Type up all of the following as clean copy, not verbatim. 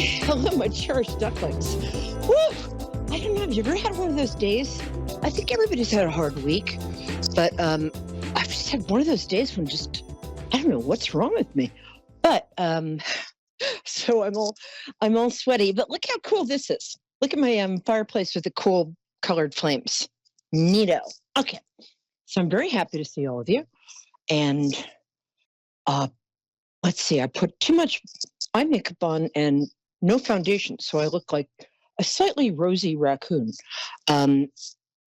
Hello, my cherished ducklings. Woo! I don't know. Have you ever had one of those days? I think everybody's had a hard week, but I've just had one of those days when I don't know what's wrong with me. But so I'm all sweaty. But look how cool this is. Look at my fireplace with the cool colored flames. Neato. Okay, so I'm very happy to see all of you. And let's see. I put too much eye makeup on and no foundation, so I look like a slightly rosy raccoon,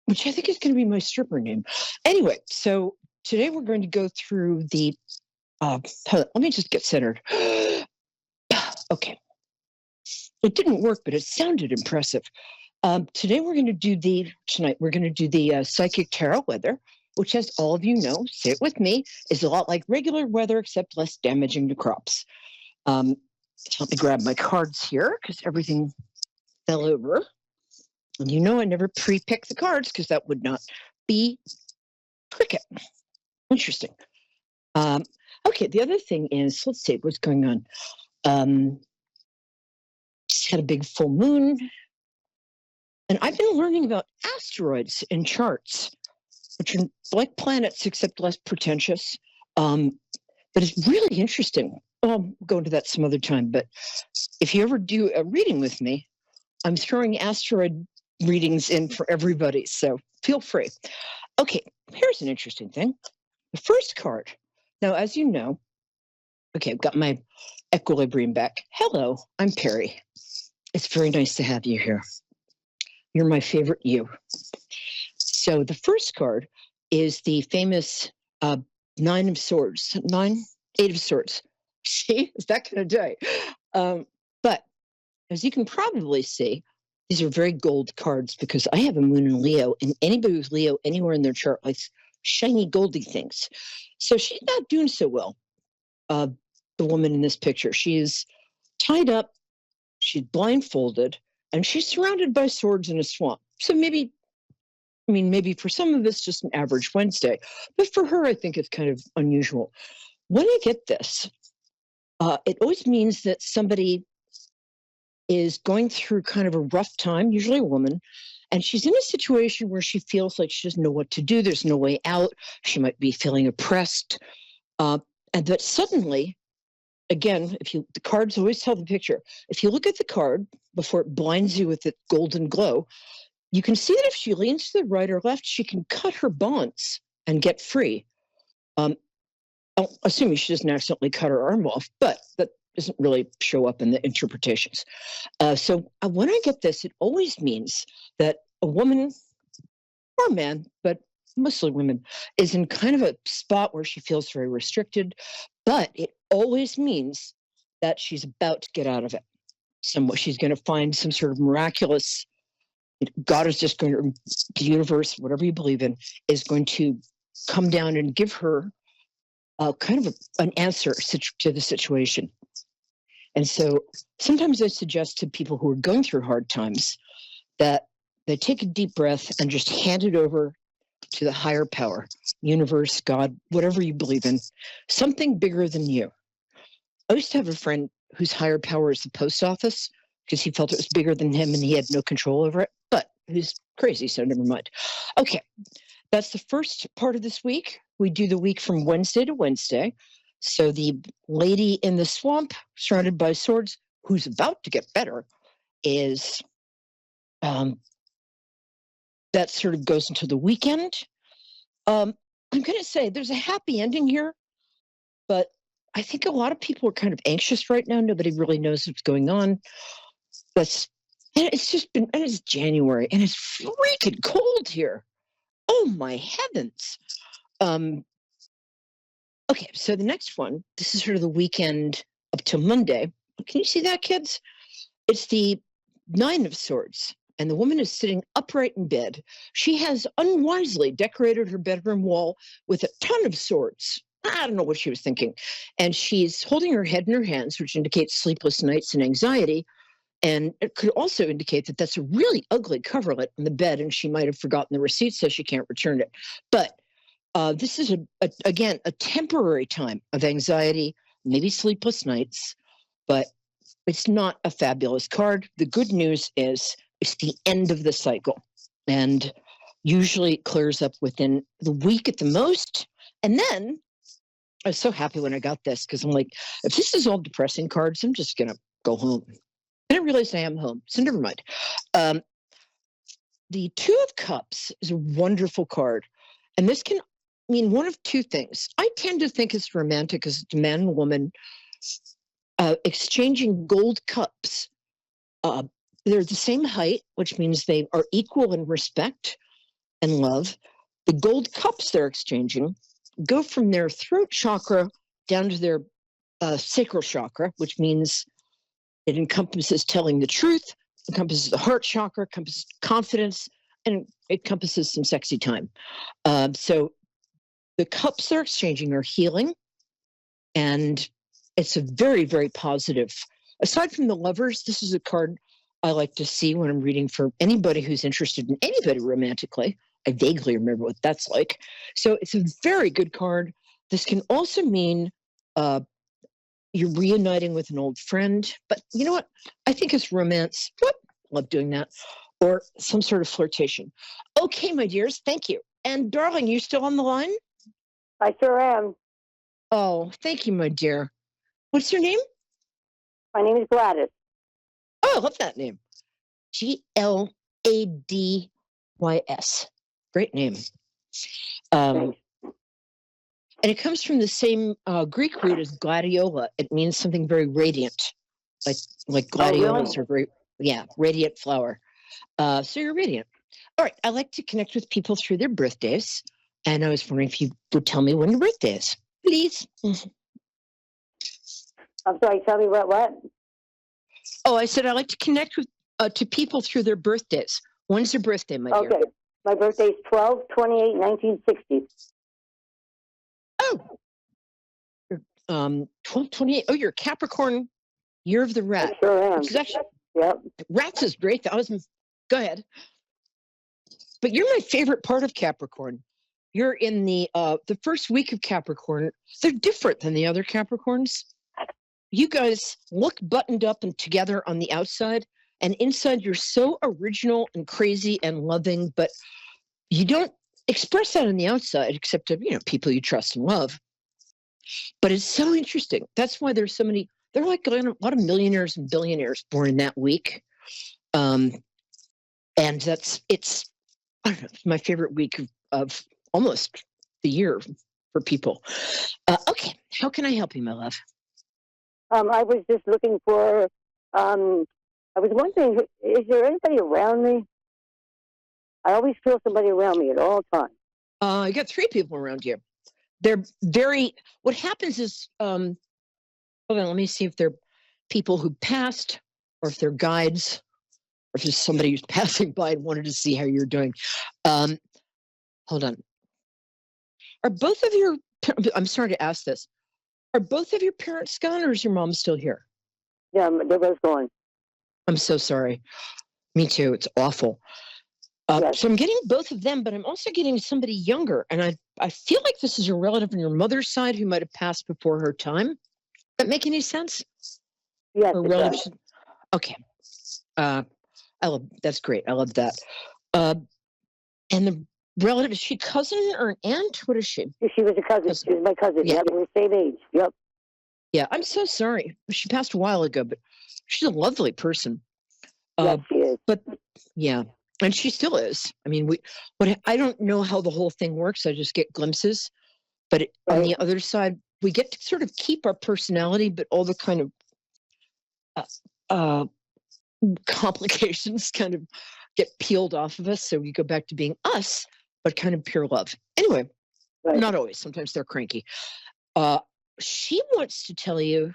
which I think is going to be my stripper name. Anyway, so today we're going to go through the, let me just get centered. Okay. It didn't work, but it sounded impressive. Tonight we're going to do the psychic tarot weather, which, as all of you know, say it with me, is a lot like regular weather, except less damaging to crops. Let me grab my cards here because everything fell over. And you know I never pre-pick the cards because that would not be cricket. Interesting. Okay, the other thing is, let's see what's going on. Just had a big full moon. And I've been learning about asteroids in charts, which are like planets except less pretentious. But it's really interesting. I'll go into that some other time. But if you ever do a reading with me, I'm throwing asteroid readings in for everybody. So feel free. Okay, here's an interesting thing. The first card. Now, as you know, okay, I've got my equilibrium back. Hello, I'm Peri. It's very nice to have you here. You're my favorite you. So the first card is the famous Eight of Swords. See, is that kind of day? But as you can probably see, these are very gold cards because I have a moon in Leo, and anybody who's Leo anywhere in their chart likes shiny, goldy things. So she's not doing so well, the woman in this picture. She is tied up, she's blindfolded, and she's surrounded by swords in a swamp. So maybe for some of us, just an average Wednesday. But for her, I think it's kind of unusual. When I get this, it always means that somebody is going through kind of a rough time, usually a woman, and she's in a situation where she feels like she doesn't know what to do. There's no way out. She might be feeling oppressed. And that suddenly, again, the cards always tell the picture. If you look at the card before it blinds you with its golden glow, you can see that if she leans to the right or left, she can cut her bonds and get free. Assuming she doesn't accidentally cut her arm off, but that doesn't really show up in the interpretations. So when I get this, it always means that a woman or man, but mostly women, is in kind of a spot where she feels very restricted, but it always means that she's about to get out of it. She's going to find some sort of miraculous, God is just going to, the universe, whatever you believe in, is going to come down and give her kind of an answer to the situation. And so sometimes I suggest to people who are going through hard times that they take a deep breath and just hand it over to the higher power, universe, God, whatever you believe in, something bigger than you. I used to have a friend whose higher power is the post office because he felt it was bigger than him and he had no control over it, but he's crazy, so never mind. Okay, that's the first part of this week. We do the week from Wednesday to Wednesday. So the lady in the swamp, surrounded by swords, who's about to get better, is that sort of goes into the weekend. I'm going to say there's a happy ending here, but I think a lot of people are kind of anxious right now. Nobody really knows what's going on. And it's January, and it's freaking cold here. Oh my heavens. Okay, so the next one, this is sort of the weekend up to Monday. Can you see that, kids? It's the Nine of Swords, and the woman is sitting upright in bed. She has unwisely decorated her bedroom wall with a ton of swords. I don't know what she was thinking. And she's holding her head in her hands, which indicates sleepless nights and anxiety. And it could also indicate that that's a really ugly coverlet in the bed, and she might have forgotten the receipt, so she can't return it. But this is, again, a temporary time of anxiety, maybe sleepless nights, but it's not a fabulous card. The good news is it's the end of the cycle, and usually it clears up within the week at the most. And then I was so happy when I got this because I'm like, if this is all depressing cards, I'm just going to go home. I didn't realize I am home, so never mind. The Two of Cups is a wonderful card, and this can mean one of two things. I tend to think it's romantic as a man and woman exchanging gold cups. They're the same height, which means they are equal in respect and love. The gold cups they're exchanging go from their throat chakra down to their sacral chakra, which means it encompasses telling the truth, encompasses the heart chakra, encompasses confidence, and it encompasses some sexy time. So the cups they're exchanging are healing, and it's a very, very positive. Aside from the lovers, this is a card I like to see when I'm reading for anybody who's interested in anybody romantically. I vaguely remember what that's like. So it's a very good card. This can also mean you're reuniting with an old friend. But you know what? I think it's romance. Whoop, love doing that. Or some sort of flirtation. Okay, my dears, thank you. And darling, you still on the line? I sure am. Oh, thank you, my dear. What's your name? My name is Gladys. Oh, I love that name. Gladys. Great name. And it comes from the same Greek root as gladiola. It means something very radiant, like gladiolas are very, radiant flower. So you're radiant. All right. I like to connect with people through their birthdays. And I was wondering if you would tell me when your birthday is, please. I'm sorry, tell me what? Oh, I said I like to connect with to people through their birthdays. When's your birthday, my dear? Okay. My birthday is 12/28/1960. Oh. 12/28. Oh, you're Capricorn, year of the rat. I sure am. Which is actually, yep. Rats is great. Go ahead. But you're my favorite part of Capricorn. You're in the first week of Capricorn. They're different than the other Capricorns. You guys look buttoned up and together on the outside, and inside you're so original and crazy and loving, but you don't express that on the outside except to, people you trust and love. But it's so interesting. That's why there's so many, there are like a lot of millionaires and billionaires born in that week. And it's I don't know, it's my favorite week of almost the year for people. Okay, how can I help you, my love? I was just looking for, I was wondering, is there anybody around me? I always feel somebody around me at all times. I got 3 people around you. They're what happens is, hold on, let me see if they're people who passed or if they're guides or if it's somebody who's passing by and wanted to see how you're doing. Hold on. Are both of your, I'm sorry to ask this, are both of your parents gone or is your mom still here? Yeah, they're both gone. I'm so sorry. Me too. It's awful. Yes. So I'm getting both of them, but I'm also getting somebody younger. And I feel like this is your relative on your mother's side who might have passed before her time. Does that make any sense? Yes, Or it relatives? does. Okay. That's great. I love that. And the relative, is she cousin or an aunt? What is she? She was a cousin. She was my cousin. Yeah. We're the same age. Yep. Yeah, I'm so sorry. She passed a while ago, but she's a lovely person. Yes, she is. But yeah, and she still is. I mean, I don't know how the whole thing works. I just get glimpses. But on the other side, we get to sort of keep our personality, but all the kind of complications kind of get peeled off of us. So we go back to being us, but kind of pure love. Anyway, not always. Sometimes they're cranky. She wants to tell you,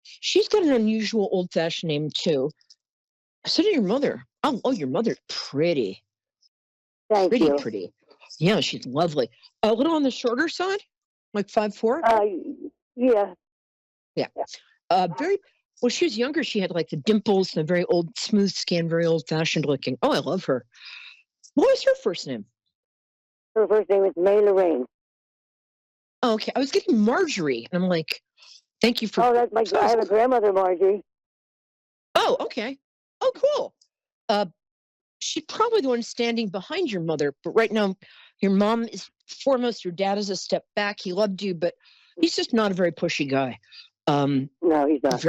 she's got an unusual old-fashioned name too. So did your mother. Oh, your mother's pretty. Thank you. Pretty. Yeah, she's lovely. A little on the shorter side, like 5'4". Yeah. Yeah. Very. When she was younger, she had like the dimples, the very old, smooth skin, very old-fashioned looking. Oh, I love her. What was her first name? Her first name is May Lorraine. Oh, okay. I was getting Marjorie, and I'm like, Thank you for. Oh, that's my. I have a grandmother, Margie. Oh, okay. Oh, cool. Uh, she's probably the one standing behind your mother, but right now, your mom is foremost. Your dad is a step back. He loved you, but he's just not a very pushy guy. No, he's not.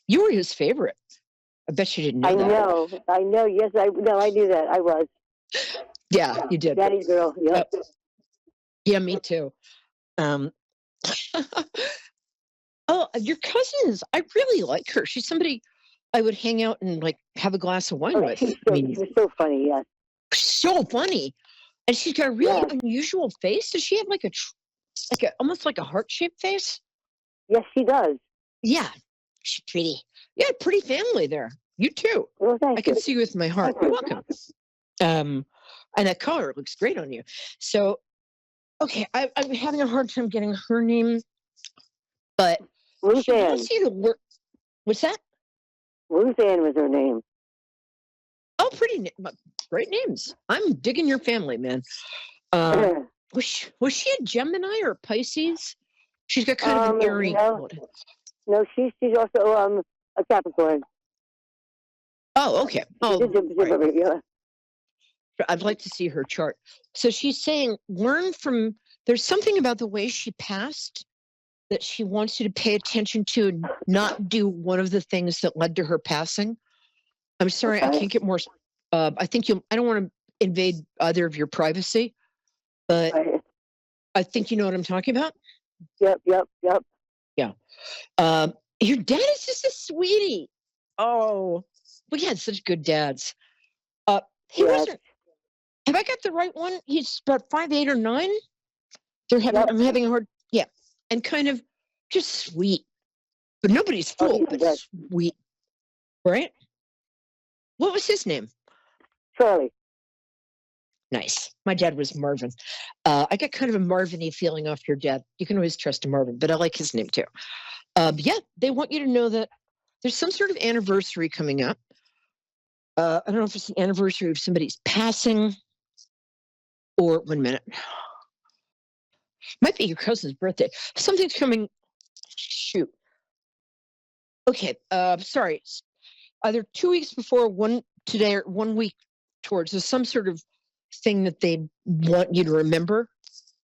You were his favorite. I bet you didn't know that. I know. Yes, I knew that. I was. Yeah, you did. Daddy's girl. Yep. Yeah, me too. Um, oh, your cousins. I really like her. She's somebody I would hang out and like have a glass of wine with. She's so funny. Yes. So funny, and she's got a really unusual face. Does she have like almost like a heart-shaped face? Yes, she does. Yeah, she's pretty. Yeah, pretty family there. You too. Well, I can see with my heart. You're welcome. And that color looks great on you. So, okay, I'm having a hard time getting her name, but Ruth she Ann. wants you to work. What's that? Ruth Ann was her name. Oh, great names. I'm digging your family, man. Was she a Gemini or a Pisces? She's got kind of an eerie. No, she's also a Capricorn. Oh, okay. Oh, right. Yeah. I'd like to see her chart. So she's saying, there's something about the way she passed that she wants you to pay attention to and not do one of the things that led to her passing. I'm sorry, I can't get more. I don't want to invade either of your privacy, but I think you know what I'm talking about. Yep. Yeah. Your dad is just a sweetie. Oh, we had such good dads. He wasn't. Have I got the right one? He's about 5'8" or 9. I'm having a hard. Yeah, and kind of just sweet, but nobody's fool. But sweet, right? What was his name? Charlie. Nice. My dad was Marvin. I got kind of a Marvin-y feeling off your dad. You can always trust a Marvin, but I like his name too. Yeah, they want you to know that there's some sort of anniversary coming up. I don't know if it's the anniversary of somebody's passing or 1 minute. Might be your cousin's birthday. Something's coming. Shoot. Okay. Sorry. Either 2 weeks before, one today, or 1 week towards. There's some sort of thing that they want you to remember.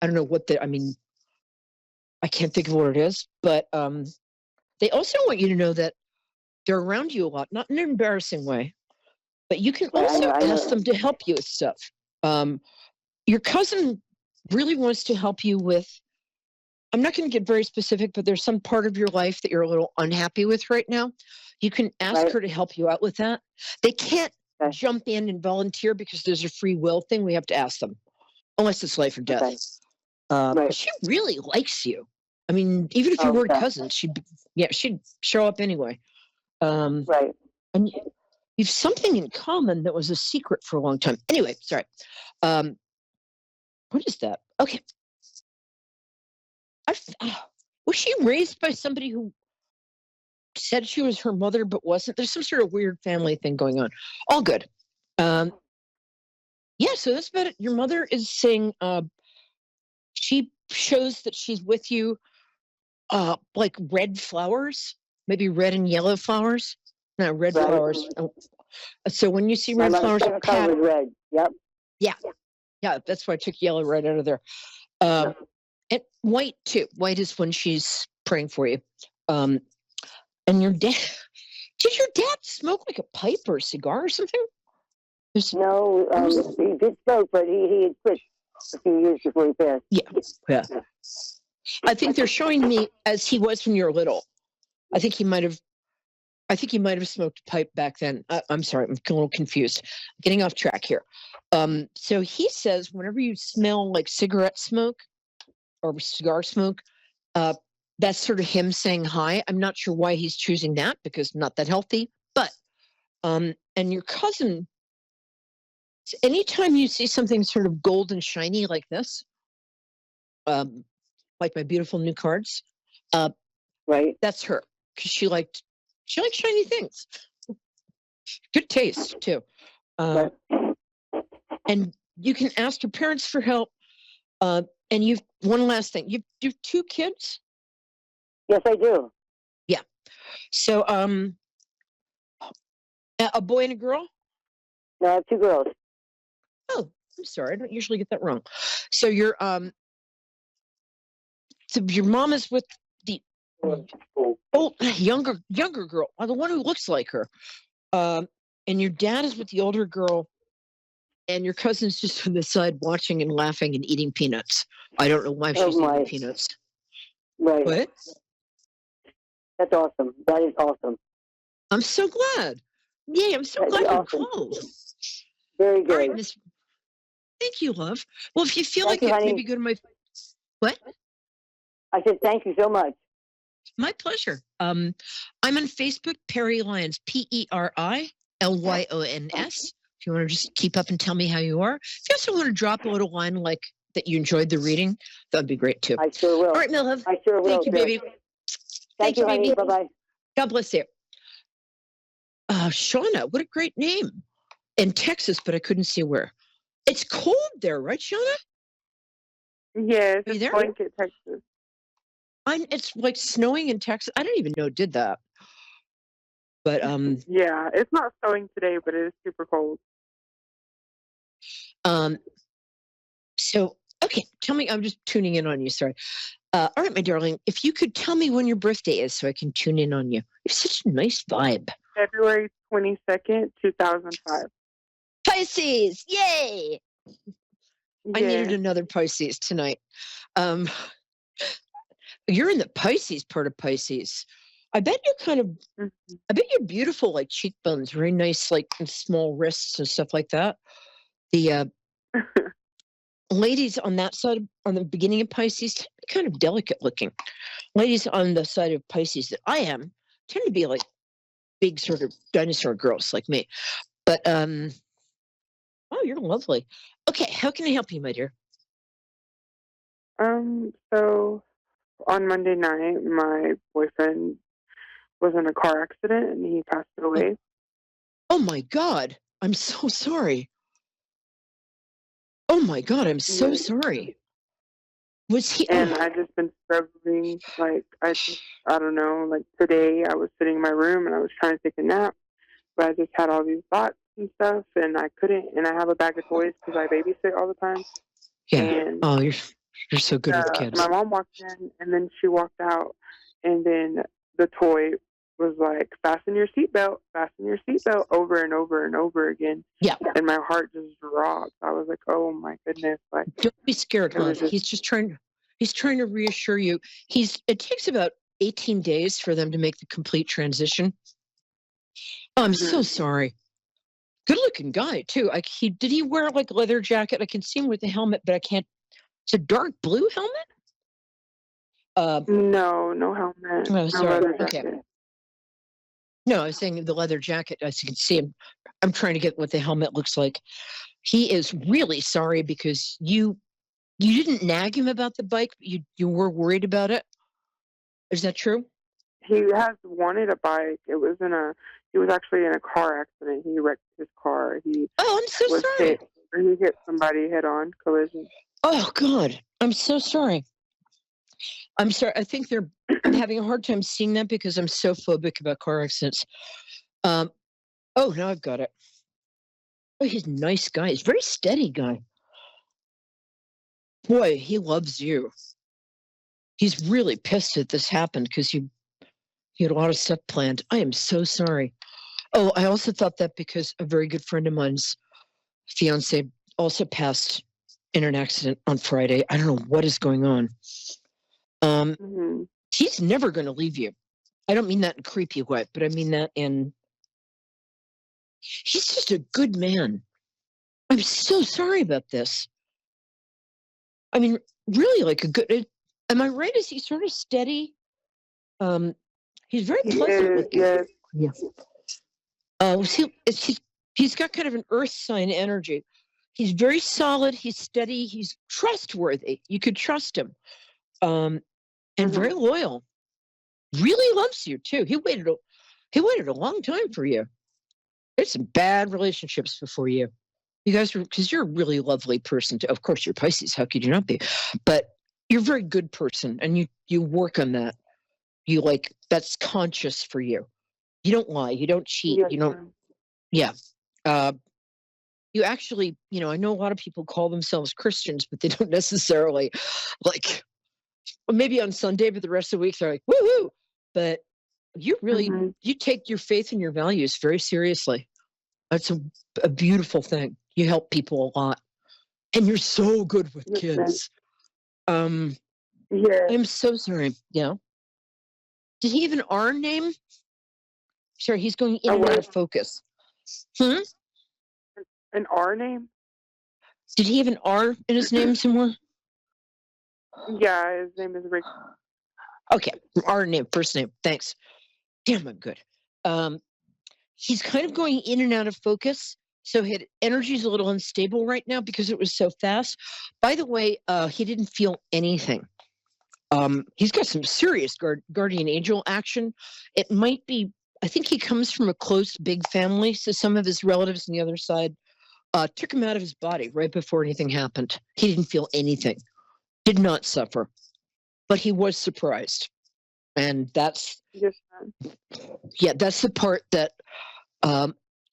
I don't know what I can't think of what it is, but they also want you to know that they're around you a lot, not in an embarrassing way, but you can also ask them to help you with stuff. Your cousin really wants to help you with, I'm not going to get very specific, but there's some part of your life that you're a little unhappy with right now. You can ask her to help you out with that. They can't jump in and volunteer because there's a free will thing. We have to ask them, unless it's life or death. She really likes you. I mean, even if you weren't cousins, she'd show up anyway. Right. And you've something in common that was a secret for a long time. Anyway, sorry. What is that? Okay. Was she raised by somebody who said she was her mother but wasn't? There's some sort of weird family thing going on. All good. Yeah, so that's about it. Your mother is saying she shows that she's with you like red flowers, maybe red and yellow flowers. No, red flowers. So when you see red flowers, red. Yep. Yeah, that's why I took yellow right out of there. And white too. White is when she's praying for you. And your dad, did your dad smoke like a pipe or a cigar or something? No, he did smoke, but he had quit a few years before he passed. Yeah. I think they're showing me as he was when you were little. I think he might have smoked a pipe back then. I'm sorry, I'm a little confused. Getting off track here. So he says whenever you smell like cigarette smoke or cigar smoke, that's sort of him saying hi. I'm not sure why he's choosing that because not that healthy. But and your cousin, anytime you see something sort of gold and shiny like this, like my beautiful new cards, that's her because she liked shiny things. Good taste too. And you can ask your parents for help. And one last thing, you have 2 kids? Yes, I do. Yeah. So, a boy and a girl? No, I have two girls. Oh, I'm sorry. I don't usually get that wrong. So your mom is with the old younger girl, the one who looks like her. And your dad is with the older girl, and your cousin's just on the side watching and laughing and eating peanuts. I don't know why she's eating peanuts. Right. What? That's awesome. That is awesome. I'm so glad. Yay, I'm so glad you're close. Very good. All right, Miss. Thank you, love. Well, if you feel Thank like you, it, honey. maybe go to my. What? I said thank you so much. My pleasure. I'm on Facebook, Peri Lyons, PeriLyons. If you want to just keep up and tell me how you are. If you also want to drop a little line like that you enjoyed the reading, that'd be great too. I sure will. All right, my love. I sure will. Thank you, baby. Thank you, honey. Bye bye. God bless you. Shauna, what a great name. In Texas, but I couldn't see where. It's cold there, right, Shauna? Yes, Are you it's there? blanket Texas. It's like snowing in Texas. I didn't even know it did that. But Yeah, it's not snowing today, but it is super cold. So okay, tell me. I'm just tuning in on you. Sorry. All right, my darling. If you could tell me when your birthday is, so I can tune in on you. You have such a nice vibe. February 22nd, 2005. Pisces, yay! Yeah. I needed another Pisces tonight. You're in the Pisces part of Pisces. I bet you're I bet you're beautiful, like cheekbones, very nice, like small wrists and stuff like that. The ladies on that side, on the beginning of Pisces, tend to be kind of delicate looking. Ladies on the side of Pisces that I am tend to be like big sort of dinosaur girls like me. But oh, you're lovely. Okay, how can I help you, my dear? So on Monday night, my boyfriend was in a car accident and he passed away. Oh my God, I'm so sorry. Oh my God, I'm so sorry. Was he? And I just been struggling. Like I don't know. Like today, I was sitting in my room and I was trying to take a nap, but I just had all these thoughts and stuff, and I couldn't. And I have a bag of toys because I babysit all the time. Yeah. And oh, you're so good with kids. My mom walked in, and then she walked out, and then the toy was like, fasten your seatbelt, over and over and over again. Yeah. And my heart just dropped. I was like, oh my goodness. Like, don't be scared, love. He's trying to reassure you. It takes about 18 days for them to make the complete transition. Oh, I'm so sorry. Good looking guy too. Did he wear like a leather jacket? I can see him with a helmet, but I can't. It's a dark blue helmet? No helmet. Oh, sorry. No leather Okay. jacket. No, I was saying the leather jacket. As you can see him, I'm trying to get what the helmet looks like. He is really sorry because you didn't nag him about the bike, but you were worried about it. Is that true? He has wanted a bike. He was actually in a car accident. He wrecked his car. I'm so sorry. He hit somebody head on, collision. Oh God, I'm so sorry. I'm sorry. I think I'm having a hard time seeing that because I'm so phobic about car accidents. Oh, now I've got it. Oh, he's a nice guy. He's a very steady guy. Boy, he loves you. He's really pissed that this happened because you had a lot of stuff planned. I am so sorry. Oh, I also thought that because a very good friend of mine's fiance also passed in an accident on Friday. I don't know what is going on. He's never going to leave you. I don't mean that in a creepy way, but I mean that he's just a good man. I'm so sorry about this. I mean, really like a good, am I right? Is he sort of steady? He's very pleasant looking. Yeah. He's got kind of an earth sign energy. He's very solid. He's steady. He's trustworthy. You could trust him. And very loyal. Really loves you too. He waited a long time for you. There's some bad relationships before you. You guys were, because you're a really lovely person too. Of course, you're Pisces. How could you not be? But you're a very good person, and you work on that. You like, that's conscious for you. You don't lie. You don't cheat. Yes, You don't, ma'am. yeah. Uh, you actually, I know a lot of people call themselves Christians, but they don't necessarily like, well, maybe on Sunday, but the rest of the week they're like, woohoo. But you really, Mhm. you take your faith and your values very seriously. That's a beautiful thing. You help people a lot. And you're so good with Yes, ma'am. kids. Um, Yes. I'm so sorry. Yeah. Did he have an R name? Sorry, he's going in A and out what? of focus. Hmm? An R name? Did he have an R in his name somewhere? Yeah, his name is Rick. Okay, R name, first name. Thanks. Damn, I'm good. Um, he's kind of going in and out of focus. So his energy is a little unstable right now because it was so fast. By the way, he didn't feel anything. He's got some serious guardian angel action. It might be, I think he comes from a close, big family. So some of his relatives on the other side took him out of his body right before anything happened. He didn't feel anything, did not suffer, but he was surprised. And that's, Yes, ma'am. yeah, that's the part that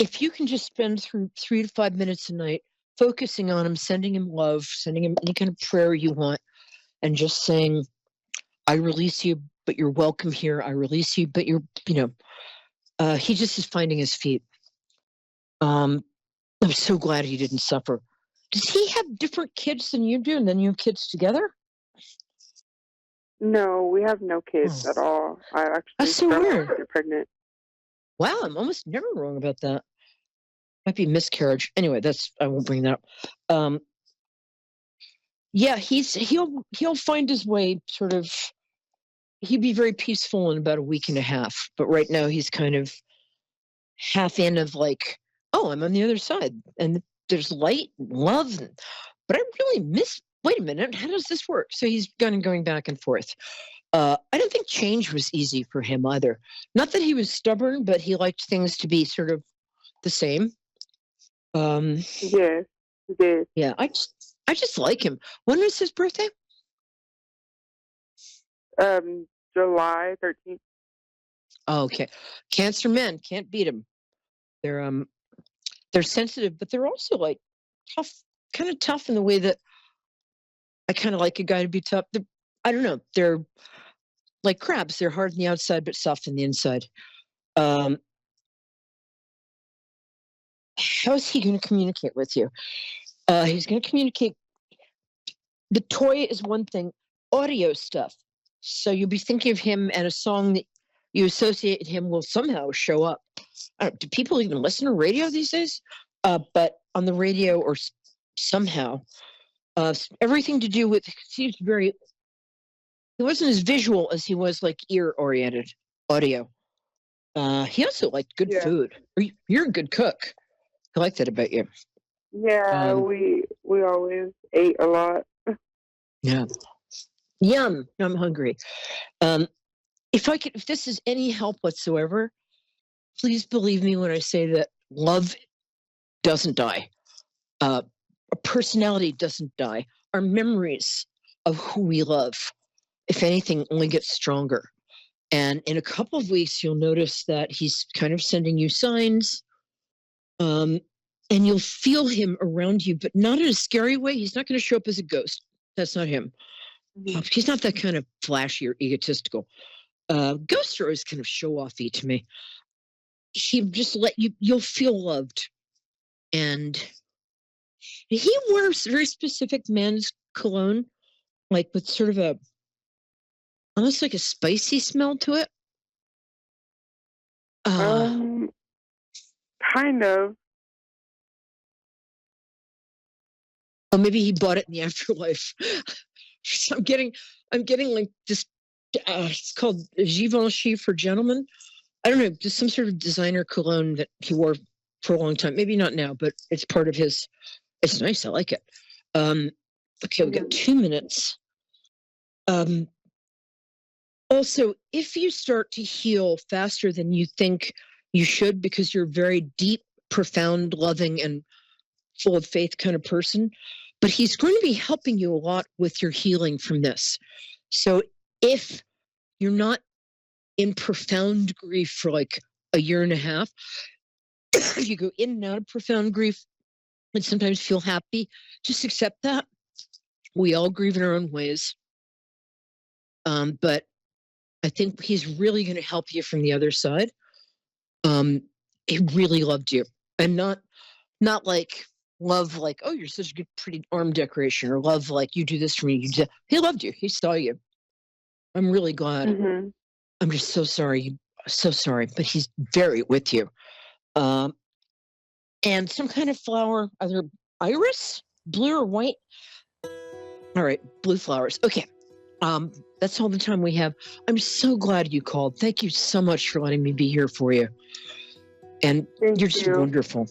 if you can just spend through 3 to 5 minutes a night focusing on him, sending him love, sending him any kind of prayer you want, and just saying, I release you, but you're welcome here. I release you, but he just is finding his feet. I'm so glad he didn't suffer. Does he have different kids than you do, and then you have kids together? No, we have no kids at all. I That's actually so struggled weird. to get pregnant. Wow, I'm almost never wrong about that. Might be miscarriage. Anyway, I won't bring that up. Yeah, he'll find his way sort of. He'd be very peaceful in about a week and a half, but right now he's kind of half in of like, oh, I'm on the other side, and there's light and love, but I really miss. Wait a minute, how does this work? So he's going back and forth. I don't think change was easy for him either. Not that he was stubborn, but he liked things to be sort of the same. Yes, he did. Yeah, I just like him. When was his birthday? July 13th. Oh, okay. Cancer men can't beat them. They're sensitive, but they're also like tough, kind of tough in the way that I kind of like a guy to be tough. I don't know. They're like crabs. They're hard on the outside, but soft on the inside. Um, how is he going to communicate with you? He's going to communicate. The toy is one thing, audio stuff. So you'll be thinking of him and a song that you associate him will somehow show up. Do people even listen to radio these days? But on the radio or somehow, everything to do with, he wasn't as visual as he was like ear oriented audio. He also liked good Yeah. food. You're a good cook. I like that about you. Yeah, we always ate a lot. Yeah. Yum. I'm hungry. If this is any help whatsoever, please believe me when I say that love doesn't die. A personality doesn't die. Our memories of who we love, if anything, only get stronger. And in a couple of weeks, you'll notice that he's kind of sending you signs. And you'll feel him around you, but not in a scary way. He's not going to show up as a ghost. That's not him. He's not that kind of flashy or egotistical. Ghosts are always kind of show-offy to me. He just you'll feel loved. And he wears very specific men's cologne, like with sort of almost like a spicy smell to it. Kind of. Or maybe he bought it in the afterlife. So I'm getting like this. It's called Givenchy for gentlemen. I don't know, just some sort of designer cologne that he wore for a long time. Maybe not now, but it's part of his. It's nice. I like it. Okay, we've got 2 minutes. Also, if you start to heal faster than you think you should, because you're a very deep, profound, loving, and full of faith kind of person, but he's going to be helping you a lot with your healing from this. So if you're not in profound grief for like a year and a half. You go in and out of profound grief and sometimes feel happy. Just accept that. We all grieve in our own ways. But I think he's really going to help you from the other side. He really loved you, and not like love like, oh, you're such a good pretty arm decoration, or love like you do this for me. He loved you. He saw you. I'm really glad. Mm-hmm. I'm just so sorry, but he's very with you. And some kind of flower, either iris, blue or white. All right, blue flowers. Okay. That's all the time we have. I'm so glad you called. Thank you so much for letting me be here for you. And Thank you're just you. wonderful.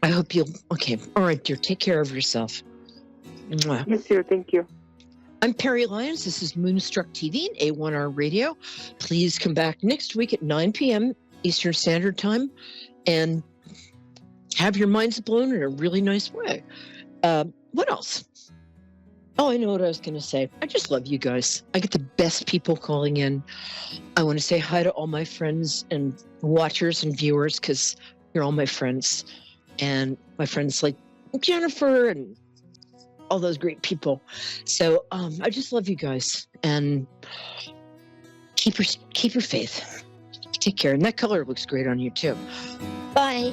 I hope you'll. Okay. All right, dear. Take care of yourself. Mwah. You too. Thank you. I'm Peri Lyons. This is Moonstruck TV and A1R Radio. Please come back next week at 9 p.m. Eastern Standard Time and have your minds blown in a really nice way. What else? Oh, I know what I was going to say. I just love you guys. I get the best people calling in. I want to say hi to all my friends and watchers and viewers, because you're all my friends. And my friends like Jennifer and all those great people. So I just love you guys. And keep your faith. Take care. And that color looks great on you too. Bye.